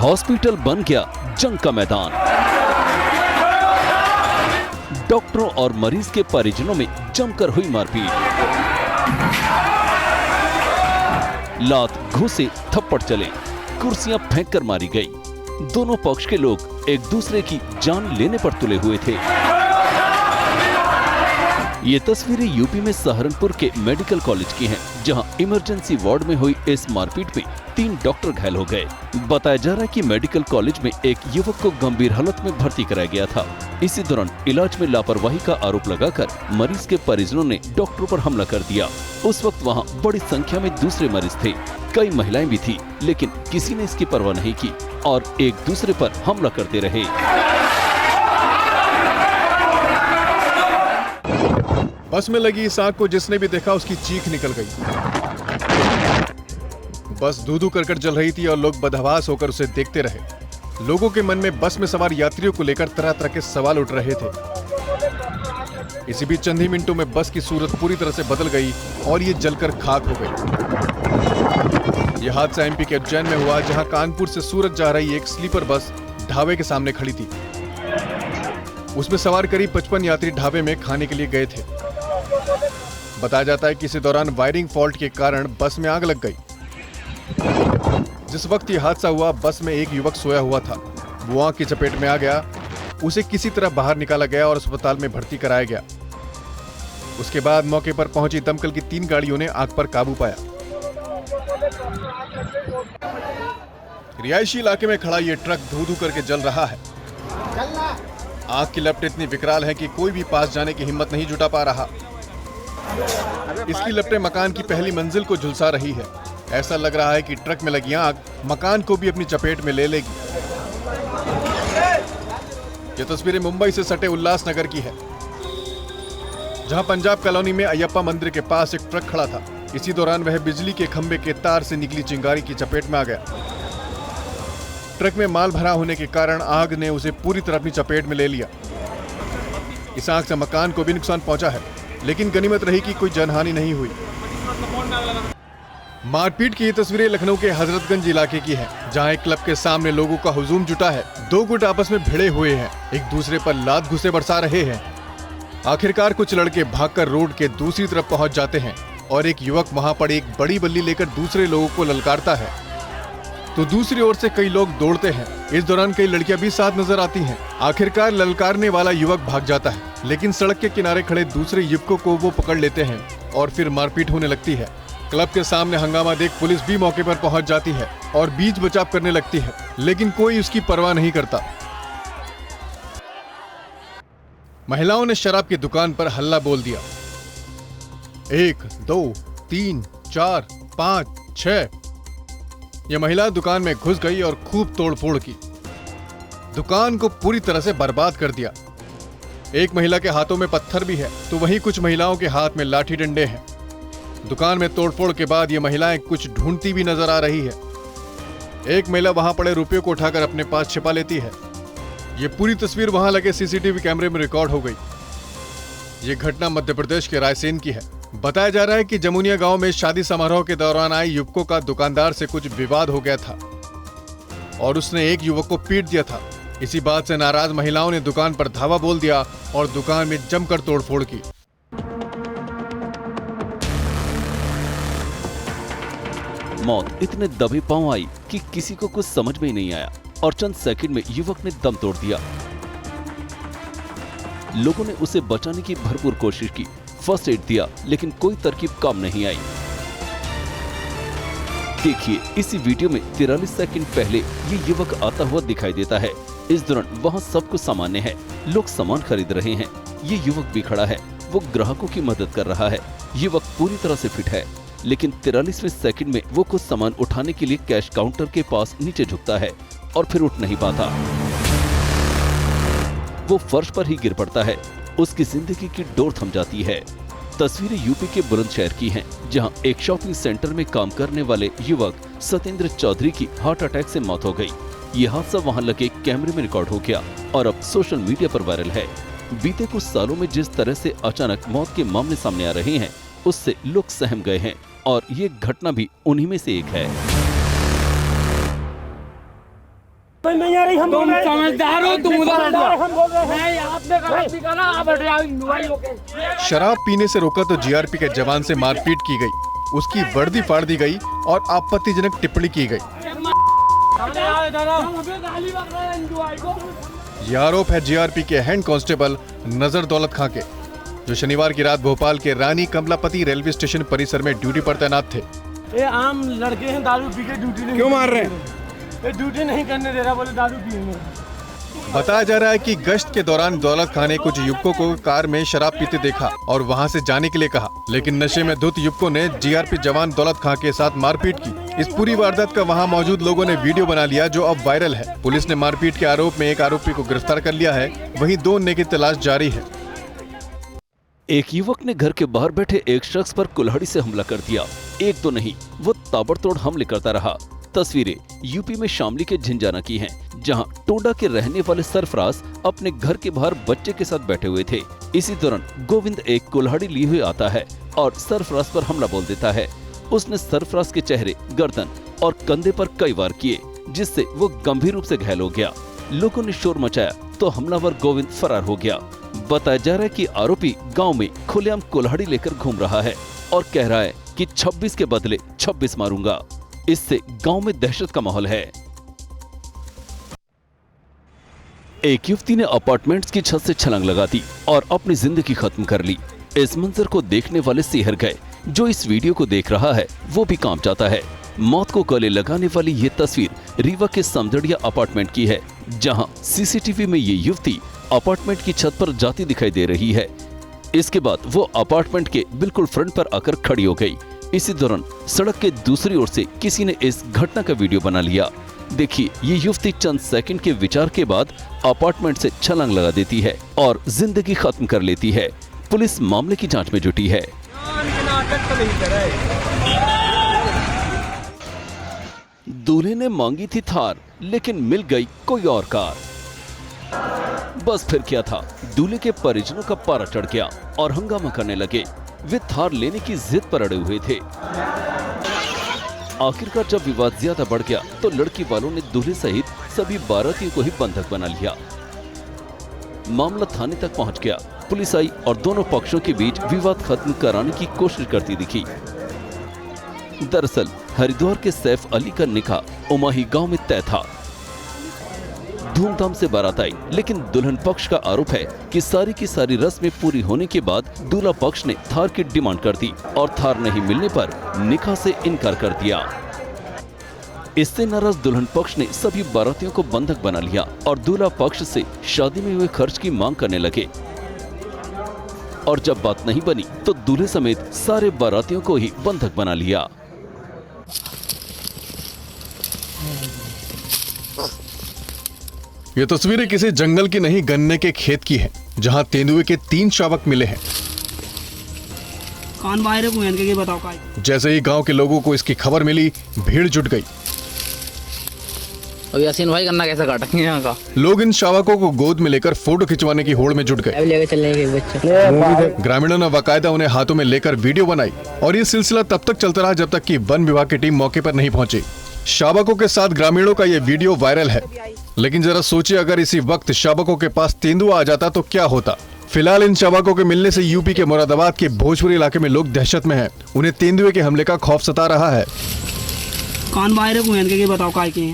Hospital बन गया जंग का मैदान। डॉक्टरों और मरीज के परिजनों में जमकर हुई मारपीट। लात घूंसे थप्पड़ चले, कुर्सियां फेंककर मारी गई। दोनों पक्ष के लोग एक दूसरे की जान लेने पर तुले हुए थे। ये तस्वीरें यूपी में सहारनपुर के मेडिकल कॉलेज की हैं, जहां इमरजेंसी वार्ड में हुई इस मारपीट में 3 डॉक्टर घायल हो गए। बताया जा रहा है कि मेडिकल कॉलेज में एक युवक को गंभीर हालत में भर्ती कराया गया था। इसी दौरान इलाज में लापरवाही का आरोप लगाकर मरीज के परिजनों ने डॉक्टरों पर हमला कर दिया। उस वक्त वहां बड़ी संख्या में दूसरे मरीज थे, कई महिलाएं भी थी, लेकिन किसी ने इसकी परवाह नहीं की और एक दूसरे पर हमला करते रहे। बस में लगी इस आग को जिसने भी देखा उसकी चीख निकल गई। बस धू-धू कर जल रही थी और लोग बदहवास होकर उसे देखते रहे। लोगों के मन में बस में सवार यात्रियों को लेकर तरह तरह के सवाल उठ रहे थे। इसी बीच चंद ही मिनटों में बस की सूरत पूरी तरह से बदल गई और ये जलकर खाक हो गई। यह हादसा एमपी के उज्जैन में हुआ, जहां कानपुर से सूरत जा रही एक स्लीपर बस ढाबे के सामने खड़ी थी। उसमें सवार करीब 55 यात्री ढाबे में खाने के लिए गए थे। बताया जाता है कि इसी दौरान वायरिंग फॉल्ट के कारण बस में आग लग गई। जिस वक्त यह हादसा हुआ, बस में एक युवक सोया हुआ था। वो आग की चपेट में आ गया। उसे किसी तरह बाहर निकाला गया और अस्पताल में भर्ती कराया गया। उसके बाद मौके पर पहुंची दमकल की 3 गाड़ियों ने आग पर काबू पाया। रिहायशी इलाके में खड़ा ये ट्रक धू-धू करके जल रहा है। आग की लपटें इतनी विकराल है कि कोई भी पास जाने की हिम्मत नहीं जुटा पा रहा। इसकी लपटें मकान की पहली मंजिल को झुलसा रही है। ऐसा लग रहा है कि ट्रक में लगी आग मकान को भी अपनी चपेट में ले लेगी। ये तस्वीरें मुंबई से सटे उल्लासनगर की है, जहां पंजाब कॉलोनी में अयप्पा मंदिर के पास एक ट्रक खड़ा था। इसी दौरान वह बिजली के खंभे के तार से निकली चिंगारी की चपेट में आ गया। ट्रक में माल भरा होने के कारण आग ने उसे पूरी तरह अपनी चपेट में ले लिया। इस आग से मकान को भी नुकसान पहुंचा है, लेकिन गनीमत रही कि कोई जनहानि नहीं हुई। मारपीट की ये तस्वीरें लखनऊ के हजरतगंज इलाके की हैं, जहां एक क्लब के सामने लोगों का हुजूम जुटा है। 2 गुट आपस में भिड़े हुए हैं, एक दूसरे पर लात घुसे बरसा रहे हैं। आखिरकार कुछ लड़के भागकर रोड के दूसरी तरफ पहुंच जाते हैं और एक युवक वहां पर एक बड़ी बल्ली लेकर दूसरे लोगों को ललकारता है, तो दूसरी ओर से कई लोग दौड़ते हैं। इस दौरान कई लड़कियां भी साथ नजर आती हैं। आखिरकार ललकारने वाला युवक भाग जाता है, लेकिन सड़क के किनारे खड़े दूसरे युवकों को वो पकड़ लेते हैं और फिर मारपीट होने लगती है। क्लब के सामने हंगामा देख पुलिस भी मौके पर पहुंच जाती है और बीच बचाव करने लगती है, लेकिन कोई उसकी परवाह नहीं करता। महिलाओं ने शराब की दुकान पर हल्ला बोल दिया। 1, 2, 3, 4, 5, 6। यह महिला दुकान में घुस गई और खूब तोड़फोड़ की। दुकान को पूरी तरह से बर्बाद कर दिया। एक महिला के हाथों में पत्थर भी है, तो वहीं कुछ महिलाओं के हाथ में लाठी डंडे हैं। दुकान में तोड़फोड़ के बाद ये महिलाएं कुछ ढूंढती भी नजर आ रही है। एक महिला वहां पड़े रुपयों को उठाकर अपने पास छिपा लेती है। ये पूरी तस्वीर वहां लगे सीसीटीवी कैमरे में रिकॉर्ड हो गई। ये घटना मध्य प्रदेश के रायसेन की है। बताया जा रहा है कि जमुनिया गांव में शादी समारोह के दौरान आए युवकों का दुकानदार से कुछ विवाद हो गया था और उसने एक युवक को पीट दिया था। इसी बात से नाराज महिलाओं ने दुकान पर धावा बोल दिया और दुकान में जमकर तोड़फोड़ की। मौत इतने दबे पांव आई कि किसी को कुछ समझ में ही नहीं आया और चंद सेकंड में युवक ने दम तोड़ दिया। लोगों ने उसे बचाने की भरपूर कोशिश की, फर्स्ट एड दिया, लेकिन कोई तरकीब काम नहीं आई। देखिए इसी वीडियो में 43 सेकंड पहले ये युवक आता हुआ दिखाई देता है। इस दौरान वहाँ सब कुछ सामान्य है, लोग सामान खरीद रहे हैं। ये युवक भी खड़ा है, वो ग्राहकों की मदद कर रहा है। युवक पूरी तरह से फिट है, लेकिन 43वें सेकंड में वो कुछ सामान उठाने के लिए कैश काउंटर के पास नीचे झुकता है और फिर उठ नहीं पाता। वो फर्श पर ही गिर पड़ता है। उसकी जिंदगी की डोर थम जाती है। तस्वीरें यूपी के बुलंदशहर की हैं, जहां एक शॉपिंग सेंटर में काम करने वाले युवक सत्येंद्र चौधरी की हार्ट अटैक से मौत हो गई। ये हादसा वहां लगे कैमरे में रिकॉर्ड हो गया और अब सोशल मीडिया पर वायरल है। बीते कुछ सालों में जिस तरह से अचानक मौत के मामले सामने आ रहे हैं, उससे लोग सहम गए हैं और ये घटना भी उन्हीं में से एक है। नहीं आ रही, हम तुम समझदार हो, तुम उधर हम बोल रहे हैं। आपने गलत भी कहा, आप ड्राइविंग होके शराब पीने से रोका तो जीआरपी के जवान से मारपीट की गई, उसकी वर्दी फाड़ दी गई और आपत्तिजनक टिप्पणी की गई। यह आरोप है जीआरपी के हेड कांस्टेबल नजर दौलत खां के, जो शनिवार की रात भोपाल के रानी कमलापति रेलवे स्टेशन परिसर में ड्यूटी पर तैनात थे। ये आम लड़के हैं, दारू पी के ड्यूटी नहीं, क्यों मार रहे हैं? ये ड्यूटी नहीं करने दे रहा, बोले दारू पिएंगे। बताया जा रहा है कि गश्त के दौरान दौलत खां ने कुछ युवकों को कार में शराब पीते देखा और वहां से जाने के लिए कहा, लेकिन नशे में धुत युवकों ने जीआरपी जवान दौलत खां के साथ मारपीट की। इस पूरी वारदात का वहां मौजूद लोगों ने वीडियो बना लिया, जो अब वायरल है। पुलिस ने मारपीट के आरोप में एक आरोपी को गिरफ्तार कर लिया है, वहीं 2 अन्य की तलाश जारी है। एक युवक ने घर के बाहर बैठे एक शख्स पर कुल्हाड़ी से हमला कर दिया। एक तो नहीं, वो ताबड़तोड़ हमले करता रहा। तस्वीरें यूपी में शामली के झिंझाना की हैं, जहां टोडा के रहने वाले सरफराज अपने घर के बाहर बच्चे के साथ बैठे हुए थे। इसी दौरान गोविंद एक कुल्हाड़ी लिए हुए आता है और सरफराज पर हमला बोल देता है। उसने सरफराज के चेहरे, गर्दन और कंधे पर कई वार किए, जिससे वो गंभीर रूप से घायल हो गया। लोगों ने शोर मचाया तो हमलावर गोविंद फरार हो गया। बताया जा रहा है कि आरोपी गांव में खुलेआम कुल्हाड़ी लेकर घूम रहा है और कह रहा है कि 26 के बदले 26 मारूंगा। इससे गांव में दहशत का माहौल है। एक युवती ने अपार्टमेंट्स की छत से छलांग लगा दी और अपनी जिंदगी खत्म कर ली। इस मंजर को देखने वाले सिहर गए। जो इस वीडियो को देख रहा है वो भी कांप जाता है। मौत को गले लगाने वाली ये तस्वीर रीवा के समदड़िया अपार्टमेंट की है, जहां सीसीटीवी में ये युवती अपार्टमेंट की छत पर जाती दिखाई दे रही है। इसके बाद वो अपार्टमेंट के बिल्कुल फ्रंट पर आकर खड़ी हो गई। इसी दौरान सड़क के दूसरी ओर से किसी ने इस घटना का वीडियो बना लिया। देखिए, ये युवती चंद सेकंड के विचार के बाद अपार्टमेंट से छलांग लगा देती है और जिंदगी खत्म कर लेती है। पुलिस मामले की जांच में जुटी है। दूल्हे ने मांगी थी थार, लेकिन मिल गई कोई और कार। बस फिर क्या था, दूल्हे के परिजनों का पारा चढ़ गया और हंगामा करने लगे। वे थार लेने की जिद पर अड़े हुए थे। आखिरकार जब विवाद ज्यादा बढ़ गया तो लड़की वालों ने दूल्हे सहित सभी बारातियों को ही बंधक बना लिया। मामला थाने तक पहुंच गया। पुलिस आई और दोनों पक्षों के बीच विवाद खत्म कराने की कोशिश करती दिखी। दरअसल हरिद्वार के सैफ अली का निकाह उमाही गांव में तय था। धूमधाम से बारात आई, लेकिन दुल्हन पक्ष का आरोप है कि सारी की सारी रस्में पूरी होने के बाद दूल्हा पक्ष ने थार की डिमांड कर दी और थार नहीं मिलने पर निकाह से इनकार कर दिया। इससे नाराज दुल्हन पक्ष ने सभी बारातियों को बंधक बना लिया और दूल्हा पक्ष से शादी में हुए खर्च की मांग करने लगे। और जब बात नहीं बनी तो दूल्हे समेत सारे बारातियों को ही बंधक बना लिया। ये तस्वीरें किसी जंगल की नहीं, गन्ने के खेत की है, जहां तेंदुए के 3 शावक मिले हैं। कौन बाहर है, बताओ का। जैसे ही गांव के लोगों को इसकी खबर मिली, भीड़ जुट गई। अब यासीन भाई गन्ना कैसे काटेंगे यहाँ का? लोग इन शावकों को गोद में लेकर फोटो खिंचवाने की होड़ में जुट गए। लेके चलेंगे बच्चे। ग्रामीणों ने बाकायदा उन्हें हाथों में लेकर वीडियो बनाई और ये सिलसिला तब तक चलता रहा जब तक कि वन विभाग की टीम मौके पर नहीं पहुंची। शावकों के साथ ग्रामीणों का ये वीडियो वायरल है, लेकिन जरा सोचिए, अगर इसी वक्त शावकों के पास तेंदुआ आ जाता तो क्या होता। फिलहाल इन शावकों के मिलने से यूपी के मुरादाबाद के भोजपुरी इलाके में लोग दहशत में हैं। उन्हें तेंदुए के हमले का खौफ सता रहा है। कौन बाहर है, बताओ का।